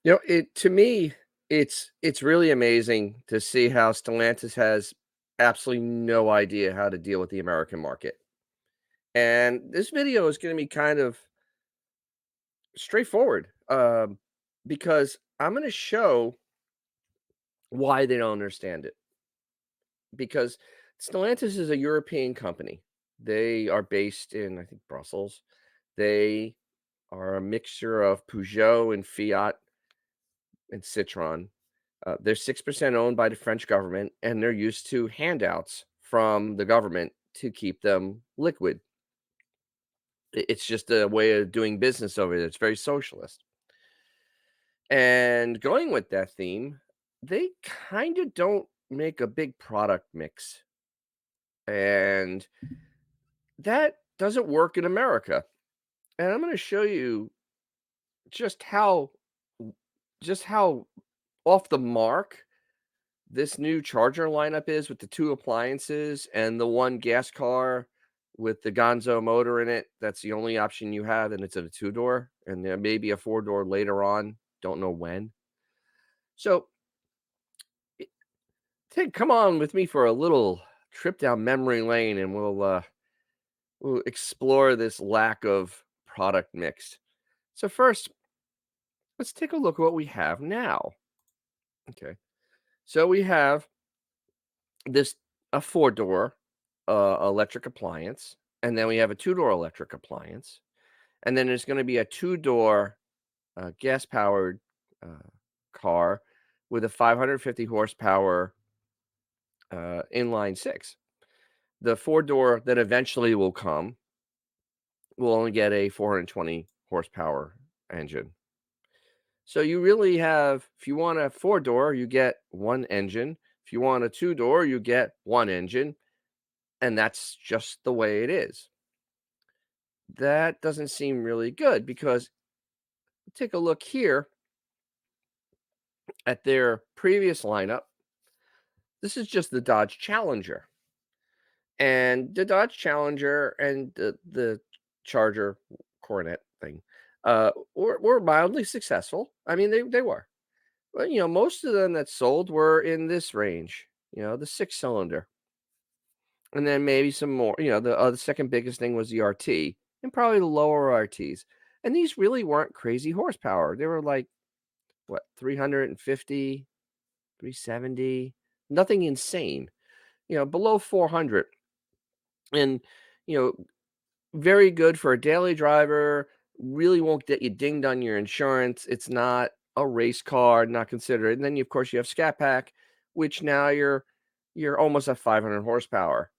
It to me, it's really amazing to see how Stellantis has absolutely no idea how to deal with the American market. And this video is going to be kind of straightforward, because I'm going to show why they don't understand it. Because Stellantis is a European company. They are based in, I think, Brussels. They are a mixture of Peugeot and Fiat and Citroën. They're 6% owned by the French government, and they're used to handouts from the government to keep them liquid. It's just a way of doing business over there. It's very socialist. And going with that theme, they kind of don't make a big product mix. And that doesn't work in America. And I'm going to show you just how just how off the mark this new charger lineup is with the 2 appliances and the 1 gas car with the Gonzo motor in it. That's the only option you have, and it's a two-door, and there may be a four-door later on, don't know when. So, I come on with me for a little trip down memory lane, and we'll explore this lack of product mix. So first, let's take a look at what we have now. Okay. So we have this a four-door electric appliance, and then we have a two-door electric appliance, and then there's going to be a two-door gas-powered uh, car with a 550 horsepower inline six. The four-door that eventually will come will only get a 420 horsepower engine. So you really have, if you want a four-door, you get one engine. If you want a two-door, you get one engine, and that's just the way it is. That doesn't seem really good because take a look here at their previous lineup. This is just the Dodge Challenger. And the Dodge Challenger and the Charger Coronet thing were mildly successful. I mean, they were. But, most of them that sold were in this range, the six-cylinder. And then maybe some more, the second biggest thing was the RT and probably the lower RTs. And these really weren't crazy horsepower. They were like, what, 350, 370, nothing insane, below 400. And, you know, very good for a daily driver, really won't get you dinged on your insurance. It's not a race car, not considered. And then, of course, you have Scat Pack, which now you're almost at 500 horsepower.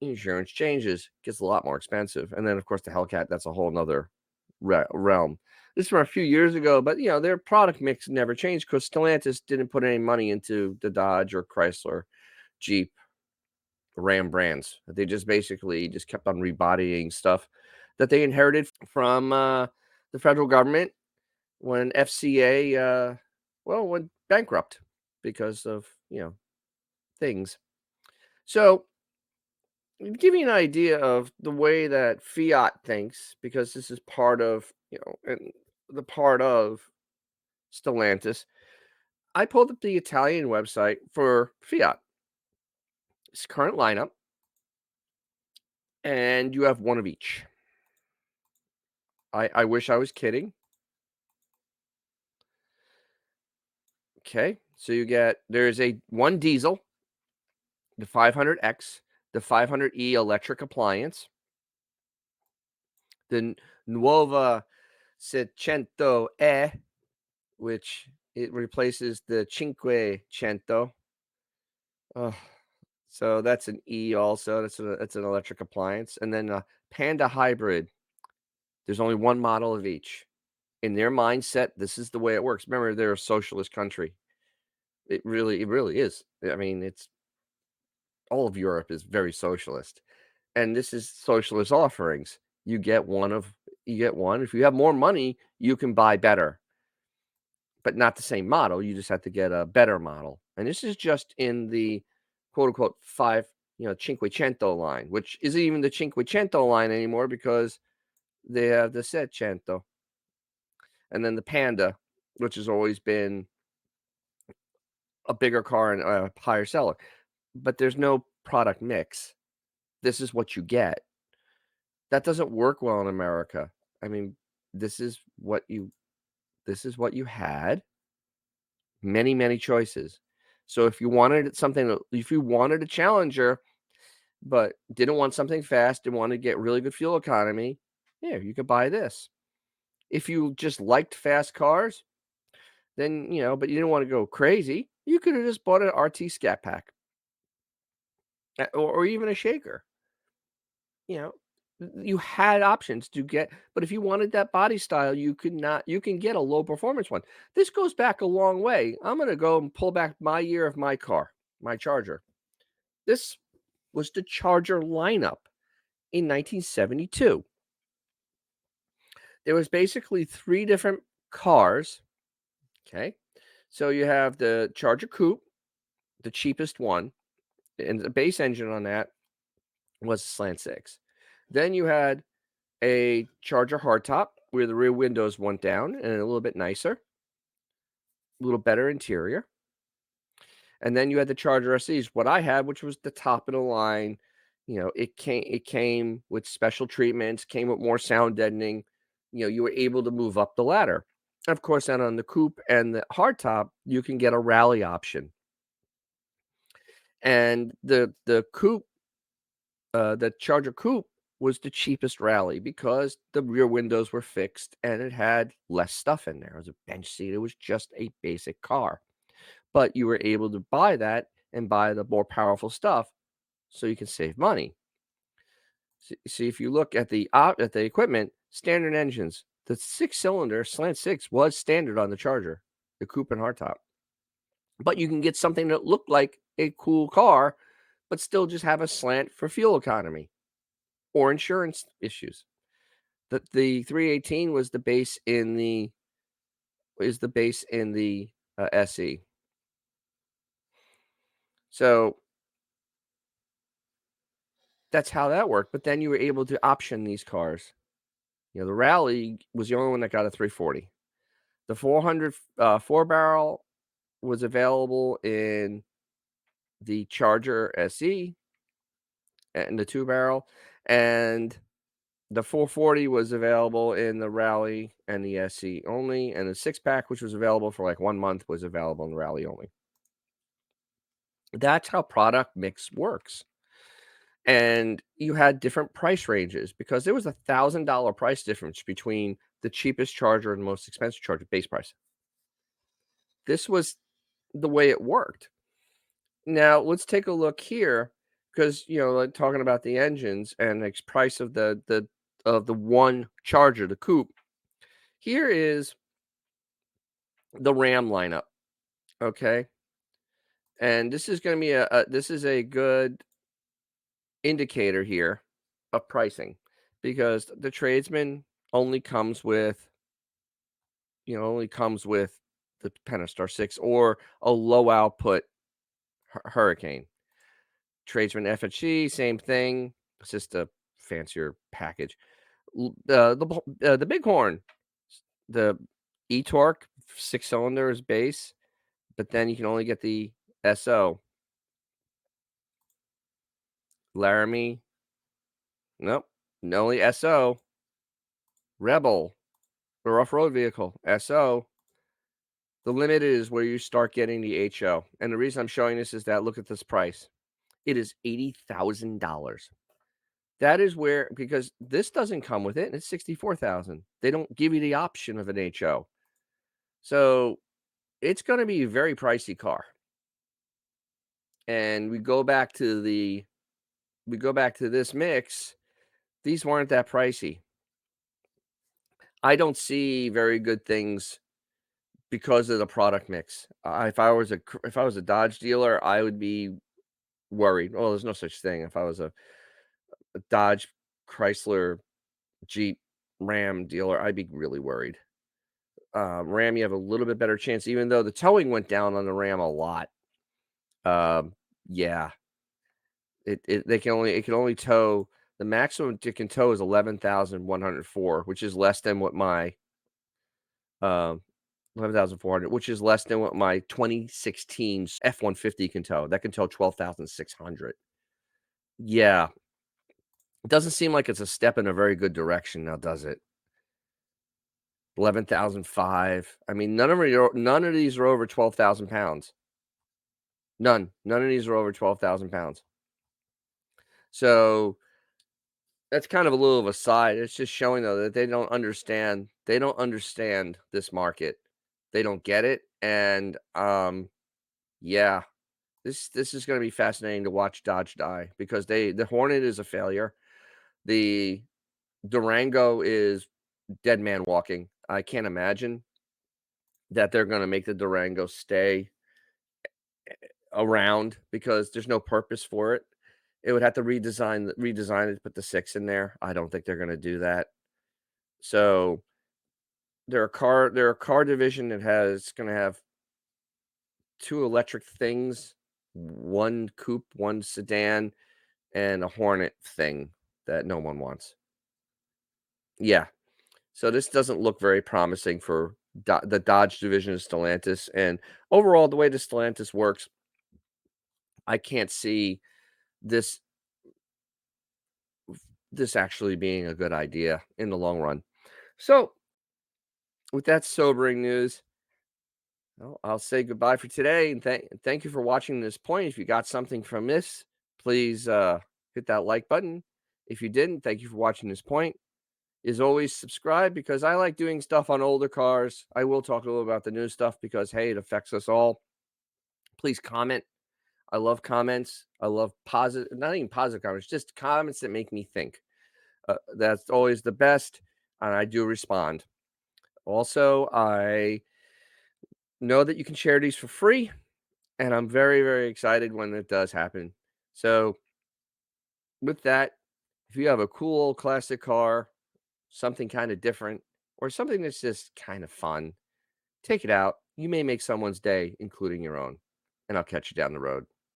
Insurance changes, gets a lot more expensive. And then, of course, the Hellcat, that's a whole nother realm. This is from a few years ago, but their product mix never changed because Stellantis didn't put any money into the Dodge or Chrysler, Jeep, Ram brands. They just basically just kept on rebodying stuff that they inherited from the federal government when FCA went bankrupt because of things. So give you an idea of the way that Fiat thinks, because this is part of and the part of Stellantis. I pulled up the Italian website for Fiat, its current lineup, and you have one of each. I wish I was kidding. Okay, so there's a one diesel, the 500X, the 500E electric appliance, the Nuova 600E, which it replaces the Cinquecento. Oh, so that's an E also. That's an electric appliance, and then a Panda hybrid. There's only one model of each. In their mindset, this is the way it works. Remember, they're a socialist country. It really is. I mean, it's all of Europe is very socialist, and this is socialist offerings. You get one. If you have more money, you can buy better, but not the same model. You just have to get a better model. And this is just in the quote unquote Cinquecento line, which isn't even the Cinquecento line anymore because they have the Seicento. And then the Panda, which has always been a bigger car and a higher seller, but there's no product mix. This is what you get. That doesn't work well in America. I mean, this is what you had, many, many choices. So if you wanted a Challenger, but didn't want something fast and wanted to get really good fuel economy, yeah, you could buy this. If you just liked fast cars, then, but you didn't wanna go crazy, you could have just bought an RT Scat Pack, or even a Shaker, you know? You had options to get, but if you wanted that body style, you can get a low performance one. This goes back a long way. I'm gonna go and pull back my year of my car, my Charger. This was the Charger lineup in 1972. There was basically 3 different cars, okay? So you have the Charger Coupe, the cheapest one, and the base engine on that was a slant 6. Then you had a Charger hardtop where the rear windows went down and a little bit nicer, a little better interior. And then you had the Charger SEs, what I had, which was the top of the line. It came with special treatments, came with more sound deadening. You were able to move up the ladder. Of course, then on the coupe and the hardtop, you can get a rally option. And the Charger Coupe was the cheapest rally because the rear windows were fixed and it had less stuff in there. It was a bench seat. It was just a basic car. But you were able to buy that and buy the more powerful stuff so you can save money. See, if you look at the equipment, standard engines, the 6-cylinder slant 6 was standard on the Charger, the coupe and hardtop. But you can get something that looked like a cool car, but still just have a slant for fuel economy or insurance issues. The 318 was the base in the SE. So that's how that worked. But then you were able to option these cars. The Rally was the only one that got a 340. The 400 4-barrel was available in the Charger SE and the 2-barrel, and the 440 was available in the Rally and the SE only, and the 6-pack, which was available for like 1 month, was available in the Rally only. That's how product mix works. And you had different price ranges because there was $1,000 price difference between the cheapest Charger and the most expensive Charger base price. This was the way it worked. Now, let's take a look here because, like talking about the engines and the price of the one Charger, the coupe. Here is the Ram lineup, okay? And this is going to be this is a good indicator here of pricing because the tradesman only comes with the Pentastar 6 or a low output Hurricane. Tradesman FHC, same thing. It's just a fancier package. The Bighorn, the e-torque 6-cylinder is base, but then you can only get the SO. Laramie, nope, only SO. Rebel, a rough-road vehicle, SO. The limit is where you start getting the HO, and the reason I'm showing this is that look at this price. It is $80,000. That is where because this doesn't come with it, and it's 64,000. They don't give you the option of an HO. So, it's gonna be a very pricey car. And we go back to this mix, these weren't that pricey. I don't see very good things because of the product mix. If I was a Dodge dealer, I would be worried. Well, there's no such thing. If I was a Dodge, Chrysler, Jeep, Ram dealer, I'd be really worried. Ram, you have a little bit better chance, even though the towing went down on the Ram a lot. Yeah, it can only tow the maximum it can tow is 11,104, which is less than what my 11,400, which is less than what my 2016 F-150 can tow. That can tow 12,600. Yeah, it doesn't seem like it's a step in a very good direction now, does it? 11,005. I mean, none of these are over 12,000 pounds. None. None of these are over 12,000 pounds. So that's kind of a little of a side. It's just showing though that they don't understand this market. They don't get it. And yeah, this is gonna be fascinating to watch Dodge die because the Hornet is a failure. The Durango is dead man walking. I can't imagine that they're gonna make the Durango stay around because there's no purpose for it. It would have to redesign it, put the 6 in there. I don't think they're gonna do that. So, they're a car division that has gonna have 2 electric things, 1 coupe, 1 sedan, and a Hornet thing that no one wants. Yeah. So this doesn't look very promising for the Dodge division of Stellantis, and overall, the way the Stellantis works, I can't see this this actually being a good idea in the long run. So, with that sobering news, well, I'll say goodbye for today, and thank you for watching this point. If you got something from this, please hit that like button. If you didn't, thank you for watching this point. Is always subscribe because I like doing stuff on older cars. I will talk a little about the new stuff because hey, it affects us all. Please comment. I love comments. I love positive, not even positive comments, just comments that make me think. That's always the best, and I do respond. Also, I know that you can share these for free, and I'm very, very excited when it does happen. So, with that, if you have a cool old classic car, something kind of different, or something that's just kind of fun, take it out. You may make someone's day, including your own. And I'll catch you down the road.